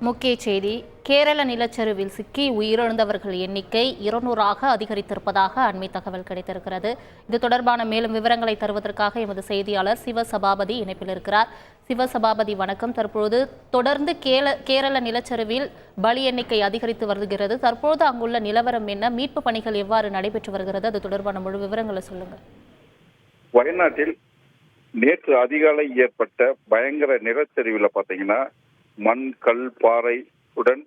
முக்கிய செய்தி. கேரள நிலச்சரிவில் சிக்கி உயிரிழந்தவர்கள் எண்ணிக்கை 200ஆக அதிகரித்திருப்பதாக அண்மை தகவல் கிடைத்திருக்கிறது. இது தொடர்பான மேலும் விவரங்களை தருவதற்காக எமது செய்தியாளர் சிவசபாபதி இணைப்பில் இருக்கிறார். சிவசபாபதி, வணக்கம். தற்போது தொடர்ந்து கேரள நிலச்சரிவில் பலி எண்ணிக்கை அதிகரித்து வருகிறது. தற்போது அங்குள்ள நிலவரம் என்ன? மீட்பு பணிகள் எவ்வாறு நடைபெற்று வருகிறது? அது தொடர்பான முழு விவரங்களை சொல்லுங்கள். வயநாட்டில் நேற்று அதிகாலை ஏற்பட்ட பயங்கர நிலச்சரிவில் பார்த்தீங்கன்னா மண், கல், பாறை உடன்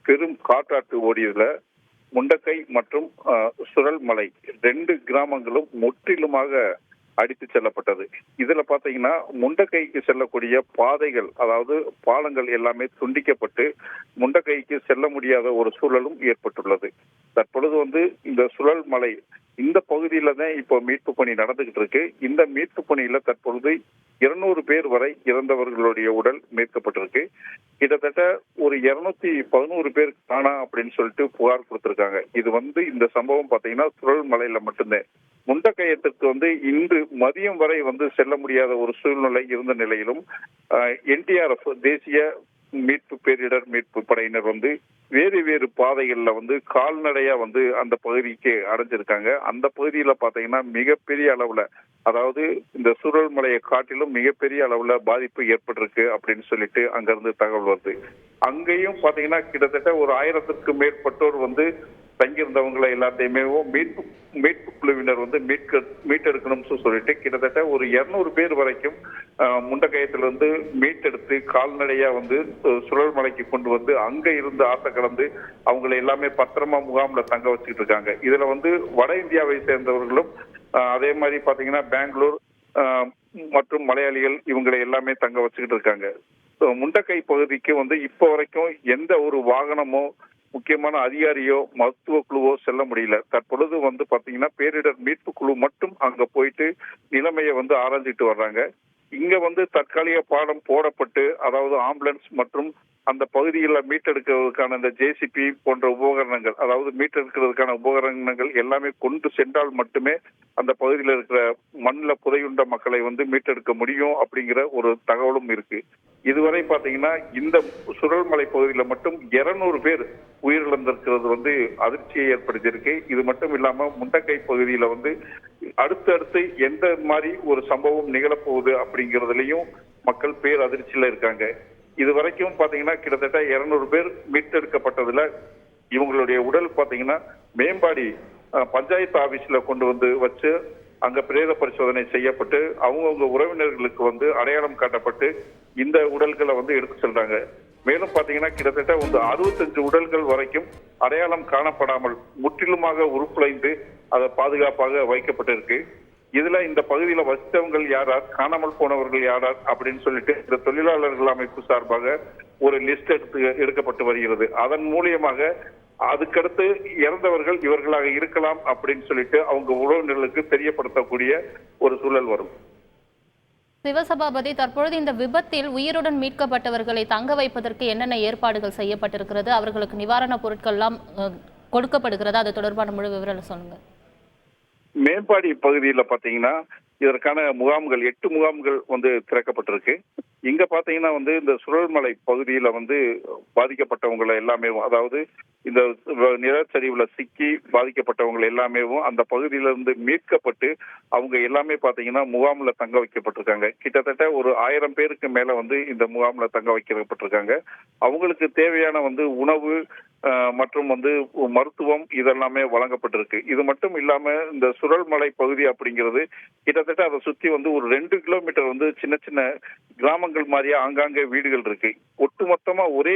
பெரும் காற்றாற்று ஓடியதுல முண்டக்கை மற்றும் சுரல்மலை 2 கிராமங்களும் முற்றிலுமாக அடித்து செல்லப்பட்டது. இதுல பாத்தீங்கன்னா முண்டக்கைக்கு செல்லக்கூடிய பாதைகள், அதாவது பாலங்கள் எல்லாமே துண்டிக்கப்பட்டு முண்டக்கைக்கு செல்ல முடியாத ஒரு சூழலும் ஏற்பட்டுள்ளது. தற்பொழுது இந்த சுழல்மலை இந்த பகுதியில தான் இப்போ மீட்பு பணி நடந்துகிட்டு இருக்கு. இந்த மீட்பு பணியில தற்பொழுது 200 பேர் வரை இறந்தவர்களுடைய உடல் மீட்கப்பட்டிருக்கு. கிட்டத்தட்ட ஒரு 211 பேர் காணா அப்படின்னு சொல்லிட்டு புகார் கொடுத்திருக்காங்க. இது இந்த சம்பவம் பாத்தீங்கன்னா சுழல்மலையில மட்டும்தான். முண்டக்கயத்திற்கு இன்று மதியம் வரை செல்ல முடியாத ஒரு சூழ்நிலை இருந்த நிலையிலும் NDRF தேசிய மீட்பு பேரிடர் மீட்பு படையினர் வேறு வேறு பாதைகள்ல கால்நடையா அந்த பகுதிக்கு அடைஞ்சிருக்காங்க. அந்த பகுதியில பாத்தீங்கன்னா மிகப்பெரிய அளவுல, அதாவது இந்த சுழல்மலையை காட்டிலும் மிகப்பெரிய அளவுல பாதிப்பு ஏற்பட்டிருக்கு அப்படின்னு சொல்லிட்டு அங்க இருந்து தகவல் வருது. அங்கேயும் பாத்தீங்கன்னா கிட்டத்தட்ட ஒரு 1000க்கும் மேற்பட்டோர் தங்கியிருந்தவங்களை எல்லாத்தையுமே மீட்பு குழுவினர் மீட்டெடுக்கணும்னு சொல்லிட்டு கிட்டத்தட்ட ஒரு 200 பேர் வரைக்கும் முண்டக்கயத்திலிருந்து மீட்டெடுத்து கால்நடையா சுழல்மலைக்கு கொண்டு அங்க இருந்து ஆத்த கலந்து அவங்களை எல்லாமே பத்திரமா முகாம்ல தங்க வச்சுக்கிட்டு இருக்காங்க. இதுல வட இந்தியாவை சேர்ந்தவர்களும் அதே மாதிரி பாத்தீங்கன்னா பெங்களூர் மற்றும் மலையாளிகள் இவங்களை எல்லாமே தங்க வச்சுக்கிட்டு இருக்காங்க. முண்டக்கை பகுதிக்கு இப்ப வரைக்கும் எந்த ஒரு வாகனமோ முக்கியமான அதிகாரியோ மருத்துவ குழுவோ செல்ல முடியல. தற்பொழுது பாத்தீங்கன்னா பேரிடர் மீட்பு குழு மட்டும் அங்க போயிட்டு நிலைமையை ஆராய்ஞ்சிட்டு வர்றாங்க. இங்க தற்காலிக பாடம் போடப்பட்டு, அதாவது ஆம்புலன்ஸ் மற்றும் அந்த பகுதியில் மீட்டெடுக்கிறதுக்கான இந்த JCB போன்ற உபகரணங்கள், அதாவது மீட்டெடுக்கிறதுக்கான உபகரணங்கள் எல்லாமே கொண்டு சென்றால் மட்டுமே அந்த பகுதியில் இருக்கிற மண்ணில் புதையுண்ட மக்களை மீட்டெடுக்க முடியும் அப்படிங்கிற ஒரு தகவலும் இருக்கு. இதுவரை பாத்தீங்கன்னா இந்த சுழல்மலை பகுதியில மட்டும் 200 பேர் உயிரிழந்திருக்கிறது அதிர்ச்சியை ஏற்படுத்தியிருக்கு. இது மட்டும் இல்லாம முண்டக்கை பகுதியில அடுத்தடுத்து எந்த மாதிரி ஒரு சம்பவம் நிகழப்போகுது அப்படிங்கிறதுலயும் மக்கள் பேர் அதிர்ச்சியில இருக்காங்க. இது வரைக்கும் பாத்தீங்கன்னா கிட்டத்தட்ட 200 பேர் மீட்டெடுக்கப்பட்டதுல இவங்களுடைய உடல் பாத்தீங்கன்னா மேம்பாடி பஞ்சாயத்து ஆபீஸ்ல கொண்டு வச்சு அங்க பிரேத பரிசோதனை செய்யப்பட்டு அவங்கவுங்க உறவினர்களுக்கு அடையாளம் காட்டப்பட்டு இந்த உடல்களை எடுத்து செல்றாங்க. மேலும் பாத்தீங்கன்னா கிட்டத்தட்ட 65 உடல்கள் வரைக்கும் அடையாளம் காணப்படாமல் முற்றிலுமாக உருக்குலைந்து அதை பாதுகாப்பாக வைக்கப்பட்டிருக்கு. இதுல இந்த பகுதியில வசித்தவங்கள் யாரார், காணாமல் போனவர்கள் யாரார் அப்படின்னு சொல்லிட்டு இந்த தொழிலாளர்கள் அமைப்பு சார்பாக ஒரு லிஸ்ட் எடுக்கப்பட்டு வருகிறது. அதன் மூலியமாக அதுக்கடுத்து இறந்தவர்கள் இவர்களாக இருக்கலாம் அப்படின்னு சொல்லிட்டு அவங்க உறவினர்களுக்கு தெரியப்படுத்தக்கூடிய ஒரு சூழல் வரும். சிவசபாபதி, தற்பொழுது இந்த விபத்தில் உயிருடன் மீட்கப்பட்டவர்களை தங்க வைப்பதற்கு என்னென்ன ஏற்பாடுகள் செய்யப்பட்டிருக்கிறது? அவர்களுக்கு நிவாரணப் பொருட்கள் எல்லாம் கொடுக்கப்படுகிறதா? அது தொடர்பான முழு விவரம் சொல்லுங்க. மேம்பாடி பகுதியில பாத்தீங்கன்னா இதற்கான முகாம்கள் 8 முகாம்கள் திறக்கப்பட்டிருக்கு. இங்க பாத்தீங்கன்னா இந்த சுழல்மலை பகுதியில பாதிக்கப்பட்டவங்களை எல்லாமே, அதாவது இந்த நிலச்சரிவுல சிக்கி பாதிக்கப்பட்டவங்க எல்லாமே அந்த பகுதியிலிருந்து மீட்கப்பட்டு அவங்க எல்லாமே பாத்தீங்கன்னா முகாம்ல தங்க வைக்கப்பட்டிருக்காங்க. கிட்டத்தட்ட ஒரு 1000 பேருக்கு மேல இந்த முகாம்ல தங்க வைக்கப்பட்டிருக்காங்க. அவங்களுக்கு தேவையான உணவு மற்றும் மருத்துவம் இதெல்லாமே வழங்கப்பட்டிருக்கு. இது மட்டும் இல்லாம இந்த சுழல்மலை பகுதி அப்படிங்கிறது கிட்டத்தட்ட அதை சுத்தி ஒரு 2 கிலோமீட்டர் சின்ன சின்ன கிராமங்கள் மாதிரியா ஆங்காங்கே வீடுகள் இருக்கு. ஒட்டுமொத்தமா ஒரே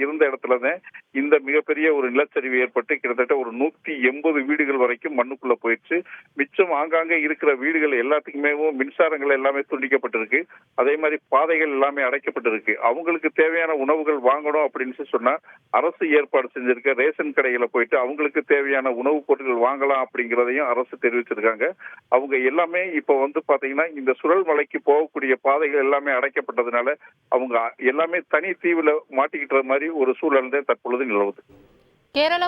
இருந்த இடத்துலதான் இந்த மிகப்பெரிய ஒரு நிலச்சரிவு ஏற்பட்டு கிட்டத்தட்ட ஒரு 180 வீடுகள் வரைக்கும் மண்ணுக்குள்ள போயிடுச்சு. மிச்சம் ஆங்காங்கே இருக்கிற வீடுகள் எல்லாத்துக்குமே மின்சாரங்கள் எல்லாமே துண்டிக்கப்பட்டிருக்கு. அதே மாதிரி பாதைகள் எல்லாமே அடைக்கப்பட்டிருக்கு. அவங்களுக்கு தேவையான உணவுகள் வாங்கணும் அப்படின்னு சொன்னா அரசு ஏற்பாடு செஞ்சிருக்க ரேஷன் கடைகளை போயிட்டு அவங்களுக்கு தேவையான உணவுப் பொருட்கள் வாங்கலாம் அப்படிங்கிறதையும் அரசு தெரிவிச்சிருக்காங்க. அவங்க எல்லாமே இப்ப பாத்தீங்கன்னா இந்த சுழல்மலைக்கு போகக்கூடிய பாதைகள் எல்லாமே அடைக்கப்பட்டதுனால அவங்க எல்லாமே தனி தீவுல மாட்டிக்கிட்ட மாதிரி ஒரு சூழல் தான் தற்பொழுது நிலவுது. கேரள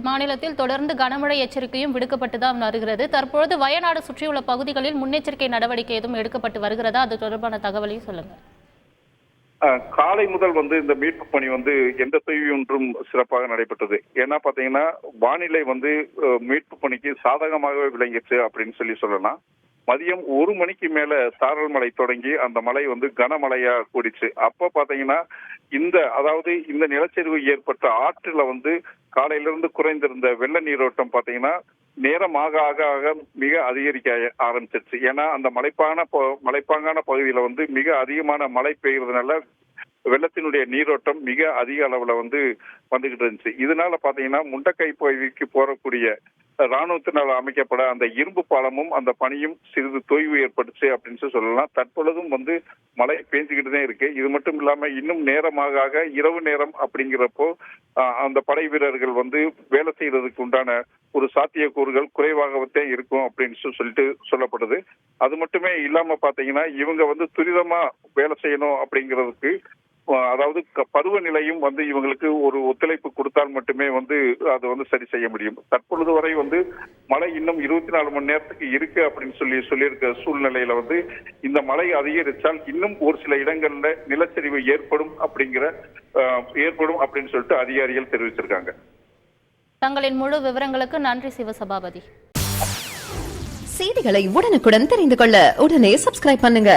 மாநிலத்தில் தொடர்ந்து கனமழை எச்சரிக்கையும் விடுக்கப்பட்டுதான் வருகிறது. தற்பொழுது வயநாடு சுற்றியுள்ள பகுதிகளில் முன்னெச்சரிக்கை நடவடிக்கை எதுவும் எடுக்கப்பட்டு வருகிறதா? அது தொடர்பான தகவலையும் சொல்லுங்க. காலை முதல் வந்து இந்த மீட்பு பணி வந்து எந்த தொய்வின்றும் சிறப்பாக நடைபெற்றது. ஏன்னா பாத்தீங்கன்னா வானிலை வந்து மீட்பு பணிக்கு சாதகமாகவே விளங்கிச்சு அப்படின்னு சொல்லலாம். மதியம் 1 மணிக்கு மேல சாரல் மழை தொடங்கி அந்த மழை வந்து கனமழையா கூடிச்சு. அப்ப பாத்தீங்கன்னா இந்த நிலச்சரிவு ஏற்பட்ட ஆற்றுல வந்து காலையிலிருந்து குறைந்திருந்த வெள்ள நீரோட்டம் பாத்தீங்கன்னா நேரம் ஆக ஆக ஆக மிக அதிகரிக்க ஆரம்பிச்சிருச்சு. ஏன்னா அந்த மலைப்பாங்கான பகுதியில வந்து மிக அதிகமான மழை பெய்யறதுனால வெள்ளத்தினுடைய நீரோட்டம் மிக அதிக அளவுல வந்து வந்துகிட்டு இருந்துச்சு. இதனால பாத்தீங்கன்னா முண்டக்கை பகுதிக்கு போறக்கூடிய ராணுவத்தினால் அமைக்கப்பட அந்த இரும்பு பாலமும் அந்த பணியும் சிறிது தொய்வு ஏற்பட்டுச்சு அப்படின்னு சொல்லலாம். தற்பொழுதும் வந்து மழை பெஞ்சுக்கிட்டு தான் இருக்கு. இது மட்டும் இல்லாம இன்னும் நேரமாக இரவு நேரம் அப்படிங்கிறப்போ அந்த படை வீரர்கள் வந்து வேலை செய்யறதுக்கு உண்டான ஒரு சாத்தியக்கூறுகள் குறைவாகவே இருக்கும் அப்படின்னு சொல்லிட்டு சொல்லப்படுது. அது மட்டுமே இல்லாம பாத்தீங்கன்னா இவங்க வந்து துரிதமா வேலை செய்யணும் அப்படிங்கிறதுக்கு அதாவது பருவநிலையும் வந்து இவங்களுக்கு ஒரு ஒத்துழைப்பு கொடுத்தால் மட்டுமே வந்து அதை வந்து சரி செய்ய முடியும். தற்பொழுது வரை வந்து மழை இன்னும் 24 மணி நேரத்துக்கு இருக்கு அப்படின்னு சொல்லியிருக்க சூழ்நிலையில வந்து இந்த மழை அதிகரித்தால் இன்னும் ஒரு சில இடங்கள்ல நிலச்சரிவு ஏற்படும் அப்படின்னு சொல்லிட்டு அதிகாரிகள் தெரிவிச்சிருக்காங்க. தங்களின் முழு விவரங்களுக்கு நன்றி சிவசபாபதி. செய்திகளை உடனுக்குடன் தெரிந்து கொள்ள உடனே சப்ஸ்கிரைப் பண்ணுங்க.